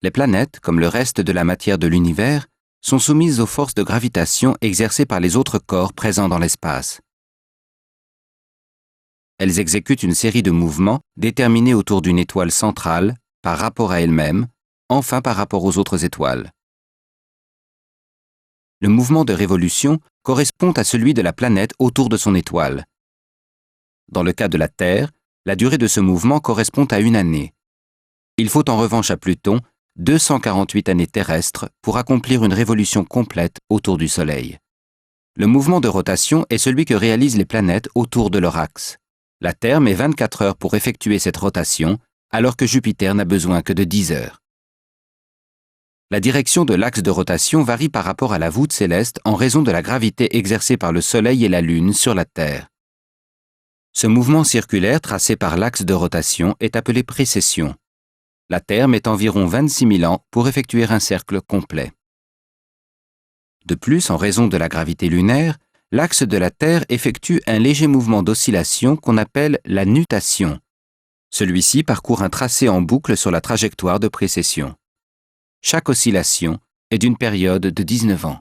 Les planètes, comme le reste de la matière de l'univers, sont soumises aux forces de gravitation exercées par les autres corps présents dans l'espace. Elles exécutent une série de mouvements déterminés autour d'une étoile centrale, par rapport à elle-même, enfin par rapport aux autres étoiles. Le mouvement de révolution correspond à celui de la planète autour de son étoile. Dans le cas de la Terre, la durée de ce mouvement correspond à 1 année. Il faut en revanche à Pluton 248 années terrestres pour accomplir une révolution complète autour du Soleil. Le mouvement de rotation est celui que réalisent les planètes autour de leur axe. La Terre met 24 heures pour effectuer cette rotation, alors que Jupiter n'a besoin que de 10 heures. La direction de l'axe de rotation varie par rapport à la voûte céleste en raison de la gravité exercée par le Soleil et la Lune sur la Terre. Ce mouvement circulaire tracé par l'axe de rotation est appelé précession. La Terre met environ 26 000 ans pour effectuer un cercle complet. De plus, en raison de la gravité lunaire, l'axe de la Terre effectue un léger mouvement d'oscillation qu'on appelle la nutation. Celui-ci parcourt un tracé en boucle sur la trajectoire de précession. Chaque oscillation est d'une période de 19 ans.